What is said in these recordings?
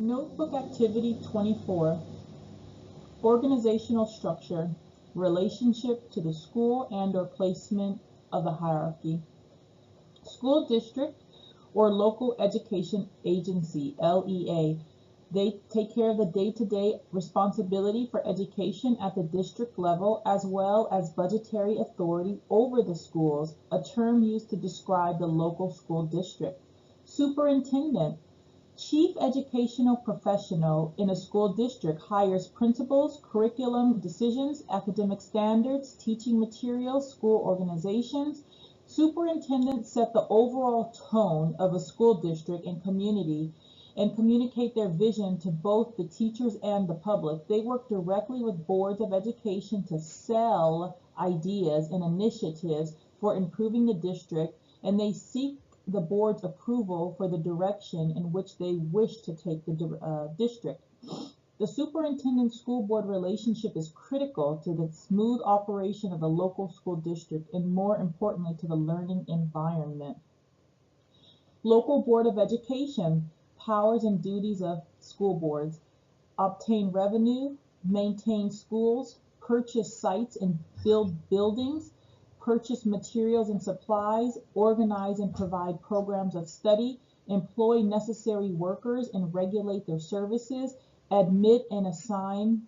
Notebook Activity 24, Organizational Structure, Relationship to the School and/or Placement of the Hierarchy. School district or local education agency, LEA, they take care of the day-to-day responsibility for education at the district level as well as budgetary authority over the schools, a term used to describe the local school district. Superintendent, chief educational professional in a school district, hires principals, curriculum decisions, academic standards, teaching materials, school organizations. Superintendents set the overall tone of a school district and community and communicate their vision to both the teachers and the public. They work directly with boards of education to sell ideas and initiatives for improving the district, and they seek the board's approval for the direction in which they wish to take the district. The superintendent-school board relationship is critical to the smooth operation of the local school district and, more importantly, to the learning environment. Local Board of Education, powers and duties of school boards: obtain revenue, maintain schools, purchase sites and build buildings, purchase materials and supplies, organize and provide programs of study, employ necessary workers and regulate their services, admit and assign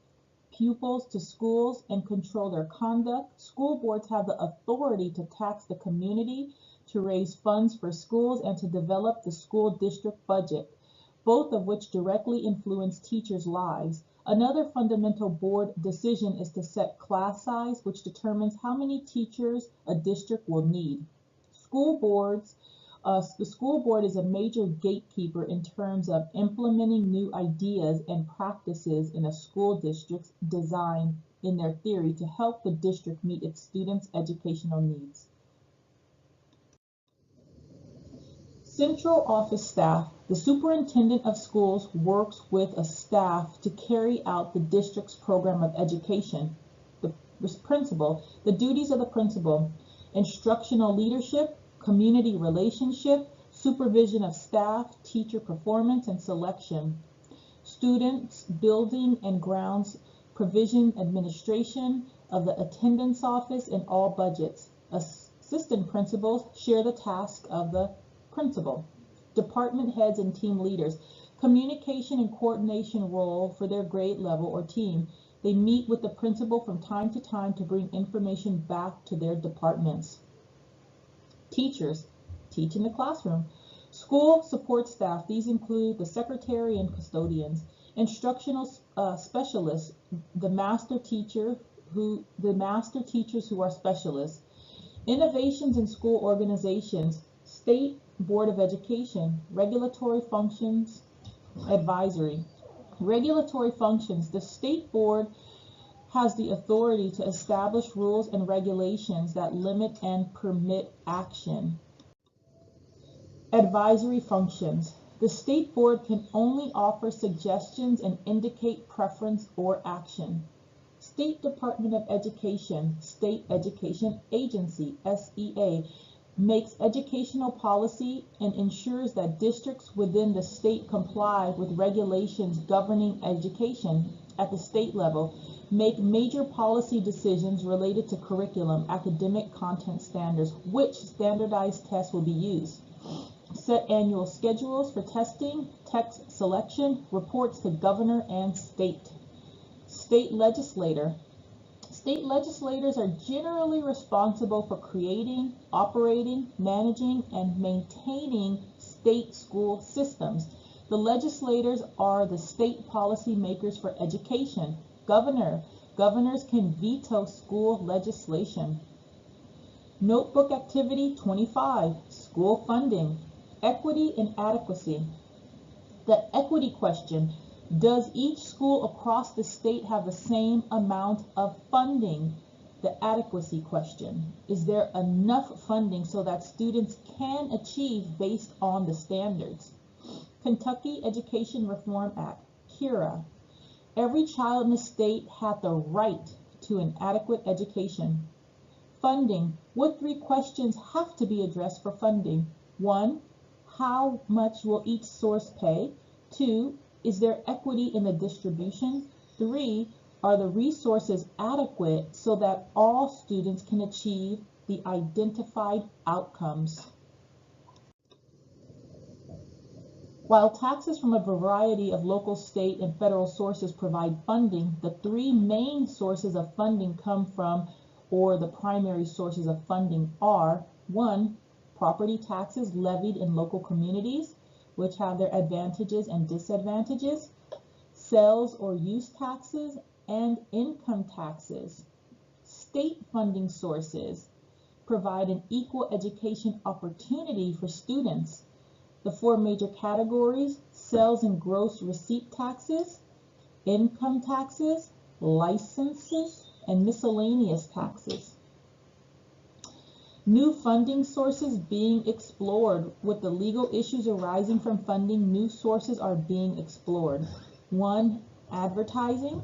pupils to schools and control their conduct. School boards have the authority to tax the community, to raise funds for schools, and to develop the school district budget, both of which directly influence teachers' lives. Another fundamental board decision is to set class size, which determines how many teachers a district will need. School boards, the school board is a major gatekeeper in terms of implementing new ideas and practices in a school district's design in their theory to help the district meet its students' educational needs. Central office staff. The superintendent of schools works with a staff to carry out the district's program of education. The principal, the duties of the principal: instructional leadership, community relationship, supervision of staff, teacher performance and selection, students, building and grounds provision, administration of the attendance office and all budgets. Assistant principals share the task of the principal. Department heads and team leaders, communication and coordination role for their grade level or team. They meet with the principal from time to time to bring information back to their departments. Teachers, teach in the classroom. School support staff, these include the secretary and custodians. Instructional specialists, the master teachers who are specialists. Innovations in school organizations, State Board of Education. Regulatory functions, advisory. Regulatory functions, the state board has the authority to establish rules and regulations that limit and permit action. Advisory functions, the state board can only offer suggestions and indicate preference or action. State Department of Education, State Education Agency, SEA, makes educational policy and ensures that districts within the state comply with regulations governing education at the state level, make major policy decisions related to curriculum, academic content standards, which standardized tests will be used, set annual schedules for testing, text selection, reports to governor and state. State legislator. State legislators are generally responsible for creating, operating, managing, and maintaining state school systems. The legislators are the state policy makers for education. Governors can veto school legislation. Notebook Activity 25, School Funding. Equity and adequacy. The equity question: does each school across the state have the same amount of funding? The adequacy question: is there enough funding so that students can achieve based on the standards? Kentucky Education Reform Act, KERA. Every child in the state had the right to an adequate education. Funding. What three questions have to be addressed for funding? 1. How much will each source pay? 2. Is there equity in the distribution? 3, are the resources adequate so that all students can achieve the identified outcomes? While taxes from a variety of local, state, and federal sources provide funding, the 3 main sources of funding come from, or the primary sources of funding are, 1, property taxes levied in local communities, which have their advantages and disadvantages, sales or use taxes, and income taxes. State funding sources provide an equal education opportunity for students. The 4 major categories: sales and gross receipt taxes, income taxes, licenses, and miscellaneous taxes. New funding sources being explored. With the legal issues arising from funding, new sources are being explored. 1, advertising,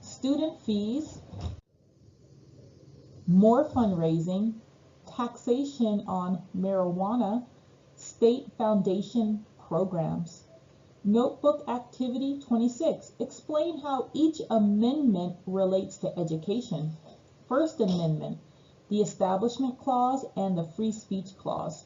student fees, more fundraising, taxation on marijuana, state foundation programs. Notebook activity 26. Explain how each amendment relates to education. First Amendment, the Establishment Clause and the Free Speech Clause.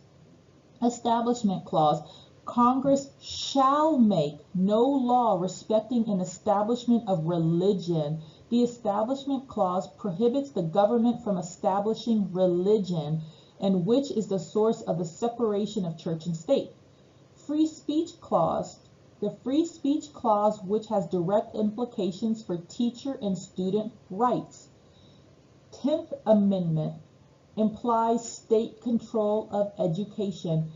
Establishment Clause. Congress shall make no law respecting an establishment of religion. The Establishment Clause prohibits the government from establishing religion, and which is the source of the separation of church and state. Free Speech Clause. The Free Speech Clause, which has direct implications for teacher and student rights. 10th Amendment implies state control of education.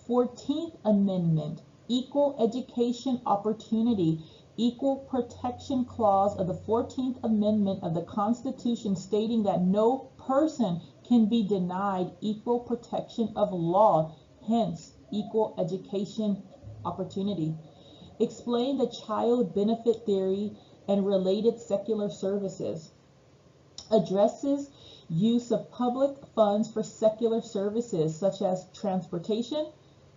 14th Amendment, equal education opportunity. Equal Protection Clause of the 14th Amendment of the Constitution, stating that no person can be denied equal protection of law, hence equal education opportunity. Explain the child benefit theory and related secular services. Addresses use of public funds for secular services such as transportation,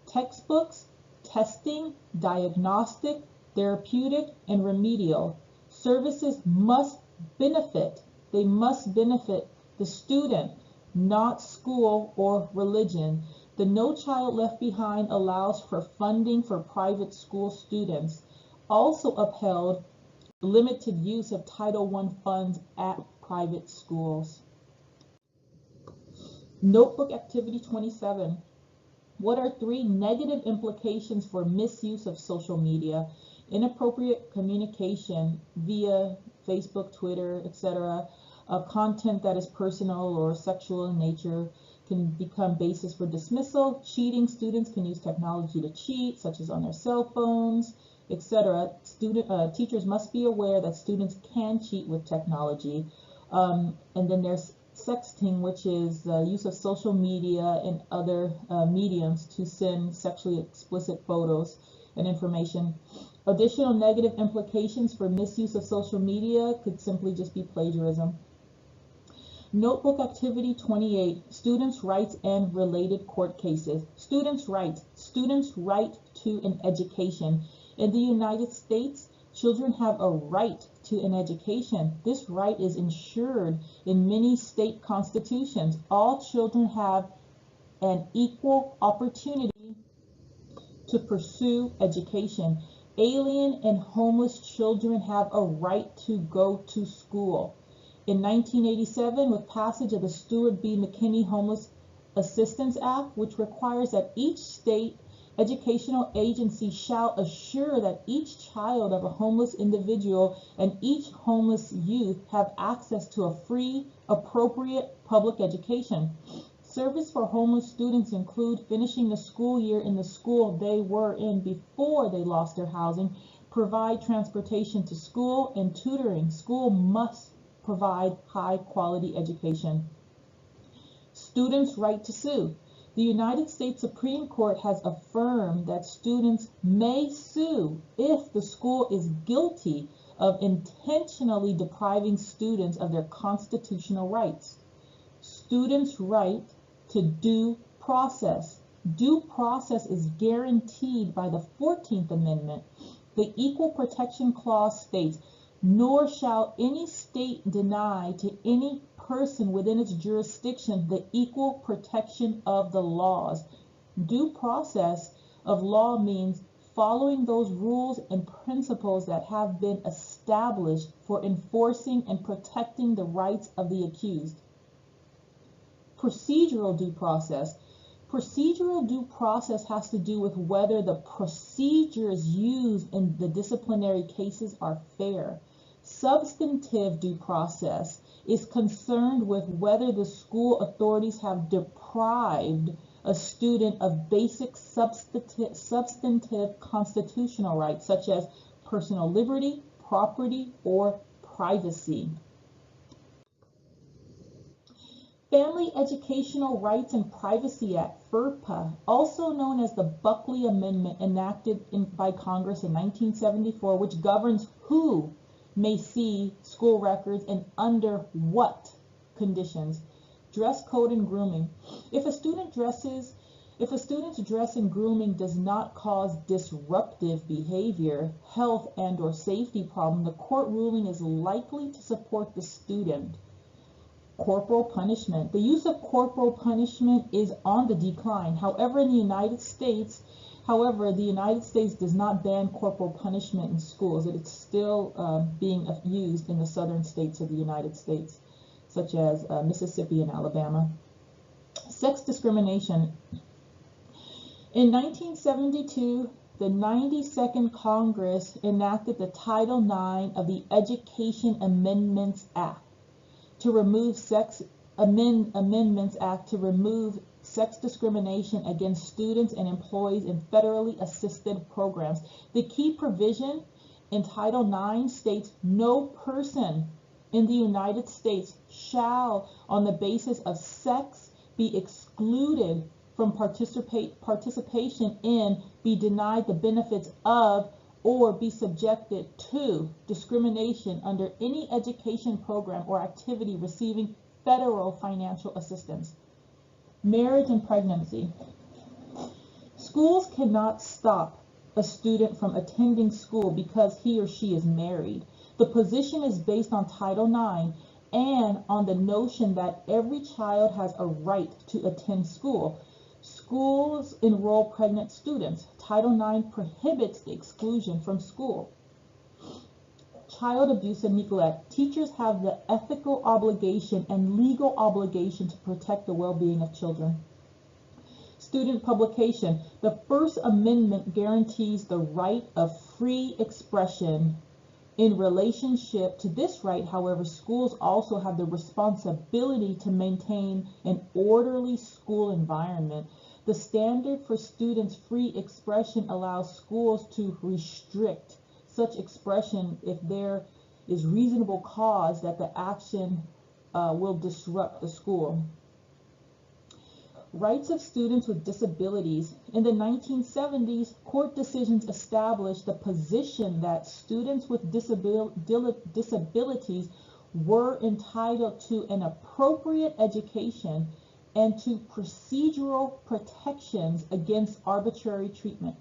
textbooks, testing, diagnostic, therapeutic, and remedial. Services must benefit, they must benefit the student, not school or religion. The No Child Left Behind allows for funding for private school students. Also upheld limited use of Title I funds at private schools. Notebook activity 27. What are 3 negative implications for misuse of social media? Inappropriate communication via Facebook, Twitter, etc. Content that is personal or sexual in nature can become basis for dismissal. Cheating. Students can use technology to cheat, such as on their cell phones, etc. Teachers must be aware that students can cheat with technology. And then there's sexting, which is the use of social media and other mediums to send sexually explicit photos and information. Additional negative implications for misuse of social media could simply just be plagiarism. Notebook activity 28, students' rights and related court cases. Students' rights to an education. In the United States, children have a right to an education. This right is ensured in many state constitutions. All children have an equal opportunity to pursue education. Alien and homeless children have a right to go to school. In 1987, with passage of the Stuart B. McKinney Homeless Assistance Act, which requires that each state educational agency shall assure that each child of a homeless individual and each homeless youth have access to a free, appropriate public education. Service for homeless students include finishing the school year in the school they were in before they lost their housing, provide transportation to school, and tutoring. School must provide high quality education. Students' right to sue. The United States Supreme Court has affirmed that students may sue if the school is guilty of intentionally depriving students of their constitutional rights. Students' right to due process. Due process is guaranteed by the 14th Amendment. The Equal Protection Clause states, nor shall any state deny to any person within its jurisdiction the equal protection of the laws. Due process of law means following those rules and principles that have been established for enforcing and protecting the rights of the accused. Procedural due process. Procedural due process has to do with whether the procedures used in the disciplinary cases are fair. Substantive due process is concerned with whether the school authorities have deprived a student of basic substantive constitutional rights, such as personal liberty, property, or privacy. Family Educational Rights and Privacy Act, FERPA, also known as the Buckley Amendment, enacted by Congress in 1974, which governs who may see school records and under what conditions. Dress code and grooming. If a student's dress and grooming does not cause disruptive behavior, health, and/or safety problem, the court ruling is likely to support the student. Corporal punishment. The use of corporal punishment is on the decline. However, the United States does not ban corporal punishment in schools. It is still being used in the southern states of the United States, such as Mississippi and Alabama. Sex discrimination. In 1972, the 92nd Congress enacted the Title IX of the Education Amendments Act to remove Amendments Act to remove sex discrimination against students and employees in federally assisted programs. The key provision in Title IX states, no person in the United States shall, on the basis of sex, be excluded from participation in, be denied the benefits of, or be subjected to discrimination under any education program or activity receiving federal financial assistance. Marriage and pregnancy. Schools cannot stop a student from attending school because he or she is married. The position is based on Title IX and on the notion that every child has a right to attend school. Schools enroll pregnant students. Title IX prohibits the exclusion from school. Child abuse and neglect. Teachers have the ethical obligation and legal obligation to protect the well-being of children. Student publication. The First Amendment guarantees the right of free expression. In relationship to this right, however, schools also have the responsibility to maintain an orderly school environment. The standard for students' free expression allows schools to restrict such expression if there is reasonable cause that the action will disrupt the school. Rights of students with disabilities. In the 1970s, court decisions established the position that students with disabilities were entitled to an appropriate education and to procedural protections against arbitrary treatment.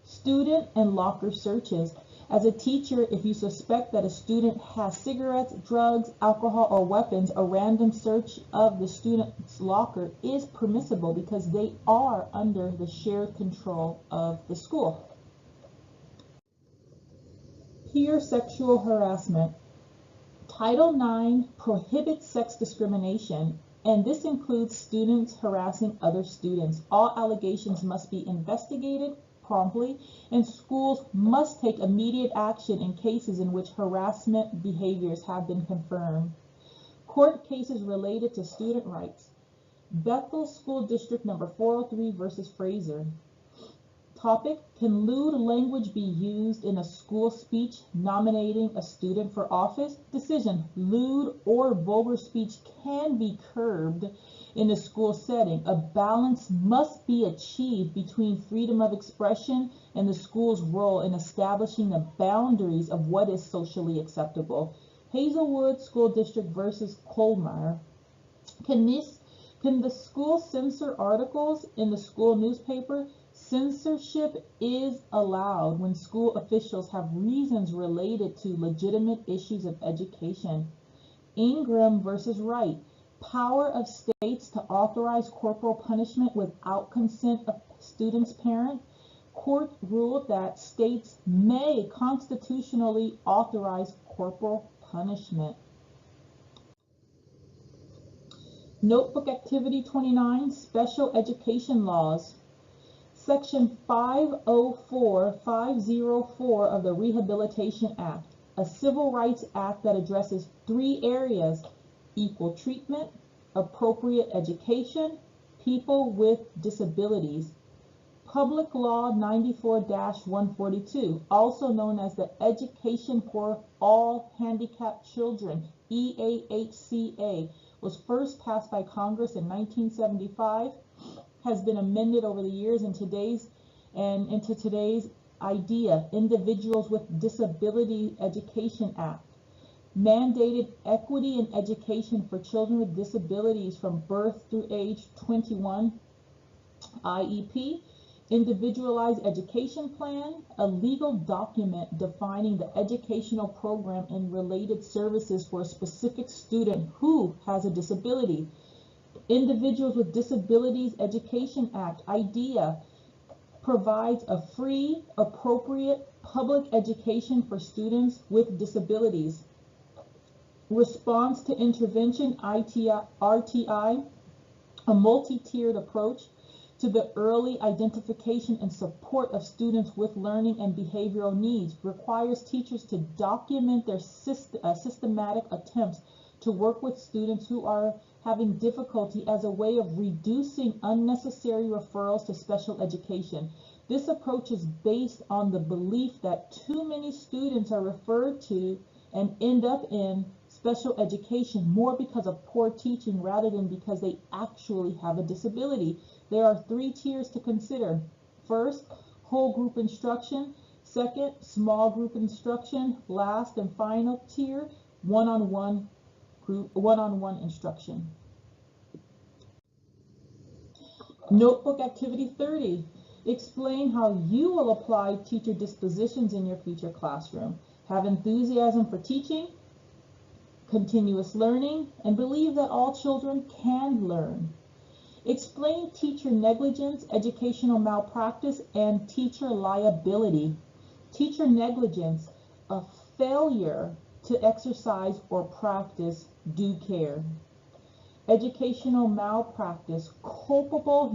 Student and locker searches. As a teacher, if you suspect that a student has cigarettes, drugs, alcohol, or weapons, a random search of the student's locker is permissible because they are under the shared control of the school. Peer sexual harassment. Title IX prohibits sex discrimination, and this includes students harassing other students. All allegations must be investigated promptly, and schools must take immediate action in cases in which harassment behaviors have been confirmed. Court cases related to student rights. Bethel School District number 403 versus Fraser. Topic: can lewd language be used in a school speech nominating a student for office? Decision: lewd or vulgar speech can be curbed in a school setting. A balance must be achieved between freedom of expression and the school's role in establishing the boundaries of what is socially acceptable. Hazelwood School District versus Colmeyer. Can the school censor articles in the school newspaper? Censorship is allowed when school officials have reasons related to legitimate issues of education. Ingram versus Wright. Power of states to authorize corporal punishment without consent of student's parent. Court ruled that states may constitutionally authorize corporal punishment. Notebook Activity 29, Special Education Laws. Section 504 of the Rehabilitation Act, a civil rights act that addresses 3 areas: equal treatment, appropriate education, people with disabilities. Public Law 94-142, also known as the Education for All Handicapped Children, EAHCA, was first passed by Congress in 1975, has been amended over the years into today's IDEA, Individuals with Disability Education Act, mandated equity in education for children with disabilities from birth through age 21, IEP, Individualized Education Plan, a legal document defining the educational program and related services for a specific student who has a disability. Individuals with Disabilities Education Act, IDEA, provides a free, appropriate public education for students with disabilities. Response to Intervention, RTI, a multi-tiered approach to the early identification and support of students with learning and behavioral needs, requires teachers to document their systematic attempts to work with students who are having difficulty as a way of reducing unnecessary referrals to special education. This approach is based on the belief that too many students are referred to and end up in special education more because of poor teaching rather than because they actually have a disability. There are 3 tiers to consider. First, whole group instruction. Second, small group instruction. Last and final tier, one-on-one instruction. Notebook Activity 30. Explain how you will apply teacher dispositions in your future classroom. Have enthusiasm for teaching, continuous learning, and believe that all children can learn. Explain teacher negligence, educational malpractice, and teacher liability. Teacher negligence, a failure to exercise or practice due care. Educational malpractice, culpable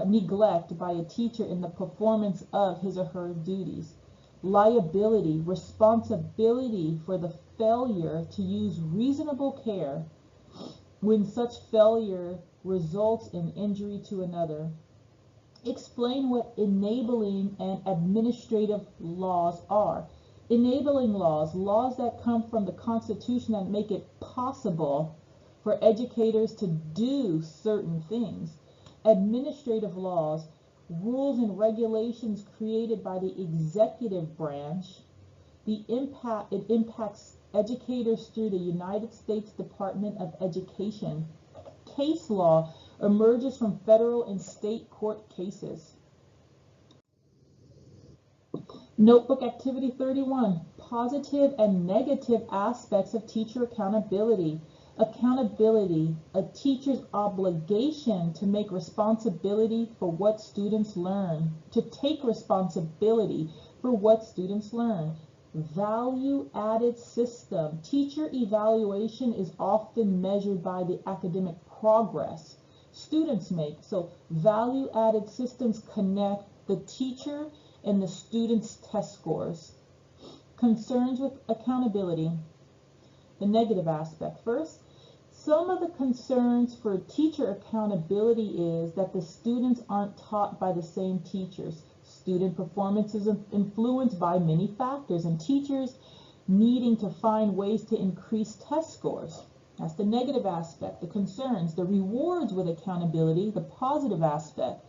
neglect by a teacher in the performance of his or her duties. Liability, responsibility for the failure to use reasonable care when such failure results in injury to another. Explain what enabling and administrative laws are. Enabling laws, laws that come from the Constitution that make it possible for educators to do certain things. Administrative laws, rules and regulations created by the executive branch. It impacts educators through the United States Department of Education. Case law emerges from federal and state court cases. Notebook Activity 31, positive and negative aspects of teacher accountability. Accountability, a teacher's obligation to make responsibility for what students learn, to take responsibility for what students learn. Value-added system. Teacher evaluation is often measured by the academic progress students make. So value-added systems connect the teacher and the students' test scores. Concerns with accountability. The negative aspect. First, some of the concerns for teacher accountability is that the students aren't taught by the same teachers. Student performance is influenced by many factors, and teachers needing to find ways to increase test scores. That's the negative aspect. The concerns, the rewards with accountability, the positive aspect.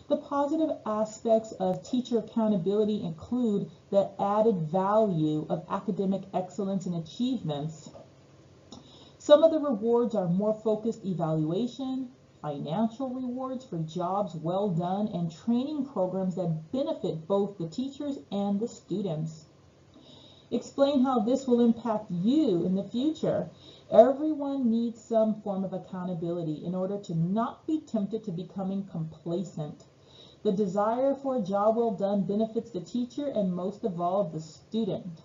The positive aspects of teacher accountability include the added value of academic excellence and achievements. Some of the rewards are more focused evaluation, financial rewards for jobs well done, and training programs that benefit both the teachers and the students. Explain how this will impact you in the future. Everyone needs some form of accountability in order to not be tempted to becoming complacent. The desire for a job well done benefits the teacher and most of all the student.